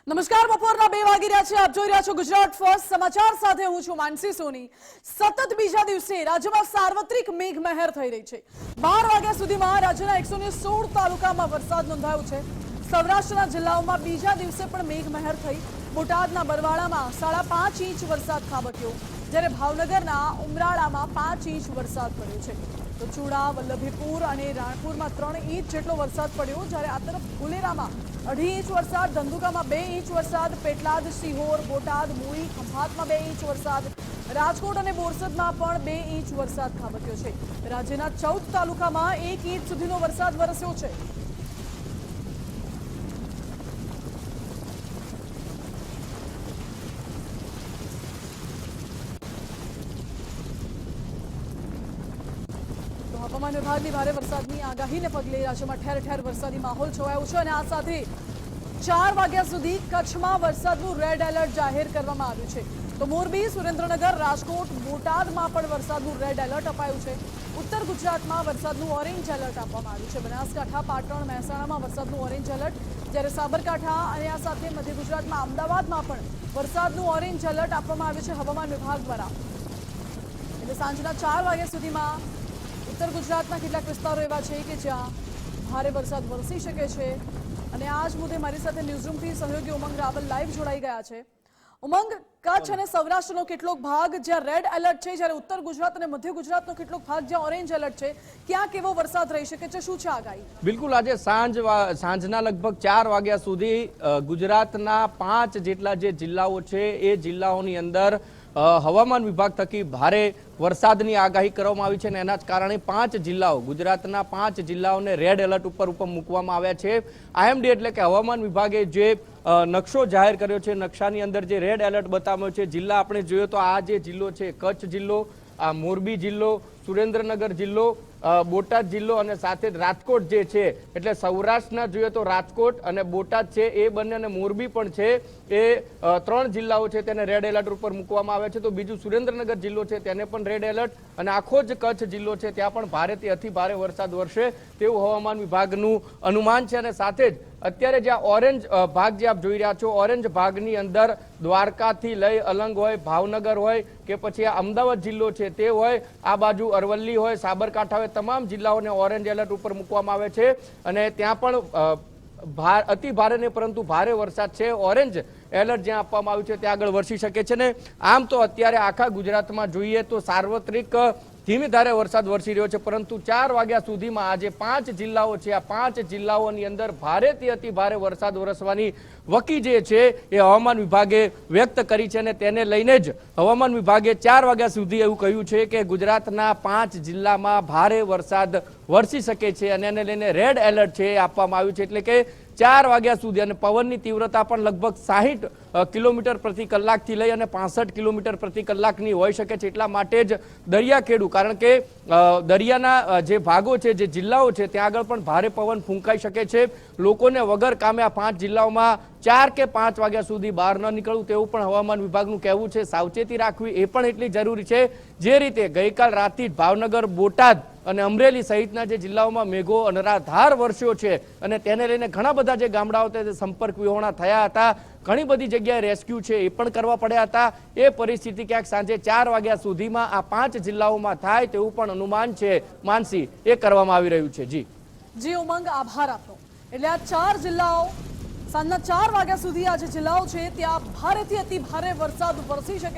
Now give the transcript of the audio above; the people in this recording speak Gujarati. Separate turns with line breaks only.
નમસ્કાર, બપોરના 2 વાગી રહ્યા છે. આપ જોઈ રહ્યા છો ગુજરાત ફર્સ્ટ સમાચાર સાથે હું છું માનસી સોની. સતત બીજા દિવસે રાજ્યમાં સાર્વત્રિક મેઘમહેર થઈ રહી છે. 12 વાગ્યા સુધીમાં રાજ્યના 116 તાલુકામાં વરસાદ નોંધાયો છે. સૌરાષ્ટ્રના જિલ્લાઓમાં બીજા દિવસે પણ મેઘમહેર થઈ. બોટાદના બરવાળામાં 5.5 ઇંચ વરસાદ ખાબક્યો, જ્યારે ભાવનગરના ઉમરાળામાં 5 ઇંચ વરસાદ પડ્યો છે. તો ચૂડા, વલ્લભીપુર અને રાણપુરમાં 3 ઇંચ જેટલો વરસાદ પડ્યો, જ્યારે આ તરફ ફુલેરામાં 2.5 ઇંચ વરસાદ, ધંધુકામાં 2 ઇંચ વરસાદ, પેટલાદ, સિહોર, બોટાદ, મૂળી, ખંભાતમાં 2 ઇંચ વરસાદ, રાજકોટ અને બોરસદમાં પણ 2 ઇંચ વરસાદ ખાબક્યો છે. રાજ્યના 14 તાલુકામાં 1 ઇંચ સુધીનો વરસાદ વરસ્યો છે. હવામાન વિભાગની ભારે વરસાદની આગાહીને પગલે રાજ્યમાં ઠેર ઠેર વરસાદી માહોલ છવાયો છે અને આ સાથે 4 વાગ્યા સુધી કચ્છમાં વરસાદનું રેડ એલર્ટ જાહેર કરવામાં આવ્યું છે. તો મોરબી, સુરેન્દ્રનગર, રાજકોટ, બોટાદમાં પણ વરસાદનું રેડ એલર્ટ અપાયું છે. ઉત્તર ગુજરાતમાં વરસાદનું ઓરેન્જ એલર્ટ આપવામાં આવ્યું છે. બનાસકાંઠા, પાટણ, મહેસાણામાં વરસાદનું ઓરેન્જ એલર્ટ, જ્યારે સાબરકાંઠા અને આ સાથે મધ્ય ગુજરાતમાં અમદાવાદમાં પણ વરસાદનું ઓરેન્જ એલર્ટ આપવામાં આવ્યું છે હવામાન વિભાગ દ્વારા. એટલે સાંજના 4 વાગ્યા સુધીમાં ઉત્તર ગુજરાતના કેટલાક વિસ્તારો એવા છે કે જ્યાં ભારે વરસાદ વરસી શકે છે. અને આ જ મુદ્દે મારી સાથે ન્યૂઝરૂમથી સહયોગી ઉમંગ રાવલ લાઈવ જોડાઈ ગયા છે. ઉમંગ, કચ્છ અને સૌરાષ્ટ્રનો કેટલોક ભાગ જ્યાં રેડ એલર્ટ છે, જ્યારે ઉત્તર ગુજરાત અને મધ્ય ગુજરાતનો કેટલોક ભાગ જ્યાં ઓરેન્જ એલર્ટ છે, ક્યાં કેવો વરસાદ રહી શકે છે, શું છે આગાહી?
બિલકુલ, આજે સાંજના લગભગ 4 વાગ્યા સુધી ગુજરાતના 5 જેટલા જે જિલ્લાઓ છે એ જિલ્લાઓની અંદર હવામાન વિભાગ થકી ભારે વરસાદની આગાહી કરવામાં આવી છે અને એના જ કારણે 5 જિલ્લાઓ, ગુજરાતના 5 જિલ્લાઓને રેડ એલર્ટ ઉપર મૂકવામાં આવ્યા છે. આઈએમડી એટલે કે હવામાન વિભાગે જે નકશો જાહેર કર્યો છે, નકશાની અંદર જે રેડ એલર્ટ બતાવ્યો છે, જિલ્લા આપણે જોઈએ તો આ જે જિલ્લો છે, કચ્છ જિલ્લો, આ મોરબી જિલ્લો, સુરેન્દ્રનગર જિલ્લો, બોટાદ જિલ્લો અને સાથે રાજકોટ જે છે, એટલે સૌરાષ્ટ્રના જોઈએ તો રાજકોટ અને બોટાદ છે એ બંને અને મોરબી પણ છે, એ 3 જિલ્લાઓ છે તેને રેડ એલર્ટ ઉપર મૂકવામાં આવ્યા છે. તો બીજું સુરેન્દ્રનગર જિલ્લો છે તેને પણ રેડ એલર્ટ, અને આખો જ કચ્છ જિલ્લો છે ત્યાં પણ ભારેથી અતિ ભારે વરસાદ વરસે તેવું હવામાન વિભાગનું અનુમાન છે. અને સાથે જ અત્યારે જ્યાં ઓરેન્જ ભાગ જે આપ જોઈ રહ્યા છો, ઓરેન્જ ભાગની અંદર દ્વારકાથી લઈ અલંગ હોય, ભાવનગર હોય કે પછી આ અમદાવાદ જિલ્લો છે તે હોય, આ બાજુ અરવલ્લી હોય, સાબરકાંઠા હોય, તમામ જિલ્લાઓને ઓરેન્જ એલર્ટ ઉપર મૂકવામાં આવે છે. અને ત્યાં પણ અતિ ભારે ને પરંતુ ભારે વરસાદ છે, ઓરેન્જ એલર્ટ જ્યાં આપવામાં આવ્યું છે ત્યાં આગળ વરસી શકે છે. ને આમ તો અત્યારે આખા ગુજરાતમાં જોઈએ તો સાર્વત્રિક ધીમી ધારે વરસાદ વરસી રહ્યો છે, પરંતુ 4 વાગ્યા સુધીમાં આજે 5 જિલ્લાઓ છે, આ 5 જિલ્લાઓની અંદર ભારેથી અતિ ભારે વરસાદ વરસવાની વકી જે છે એ હવામાન વિભાગે વ્યક્ત કરી છે. અને તેને લઈને જ હવામાન વિભાગે 4 વાગ્યા સુધી એવું કહ્યું છે કે ગુજરાતના 5 જિલ્લામાં ભારે વરસાદ વરસી શકે છે અને એને લઈને રેડ એલર્ટ છે એ આપવામાં આવ્યું છે. એટલે કે 4 વાગ્યા સુધી, અને પવનની તીવ્રતા પણ લગભગ 60 કિલોમીટર પ્રતિ કલાકથી લઈ અને 65 કિલોમીટર પ્રતિ કલાકની હોઈ શકે છે. એટલા માટે જ દરિયાખેડુ, કારણ કે દરિયાના જે ભાગો છે, જે જિલ્લાઓ છે ત્યાં આગળ પણ ભારે પવન ફૂંકાઈ શકે છે. લોકોને વગર કામે આ 5 જિલ્લાઓમાં 4 કે 5 વાગ્યા સુધી બહાર ન નીકળવું તેવું પણ હવામાન વિભાગનું કહેવું છે. સાવચેતી રાખવી એ પણ એટલી જરૂરી છે. જે રીતે ગઈકાલ રાતથી ભાવનગર, બોટાદ અને અમરેલી સહિતના જે જિલ્લાઓમાં મેઘો અનરાધાર વરસ્યો છે અને તેને લઈને ઘણા બધા જે ગામડાઓ તે સંપર્ક વિહોણા થયા હતા, ઘણી બધી જગ્યાએ રેસ્ક્યુ છે એ પણ કરવા પડ્યા હતા. એ પરિસ્થિતિ ક્યાંક સાંજે 4 વાગ્યા સુધીમાં આ 5 જિલ્લાઓમાં થાય તેવું પણ અનુમાન છે, માનસી, એ કરવામાં આવી રહ્યું છે.
જી ઉમંગ, આભાર આપનો. એટલે આ 4 જિલ્લાઓ સાંજના 4 વાગ્યા સુધી આ જે જિલ્લાઓ છે ત્યાં ભારેથી અતિ ભારે વરસાદ વરસી શકે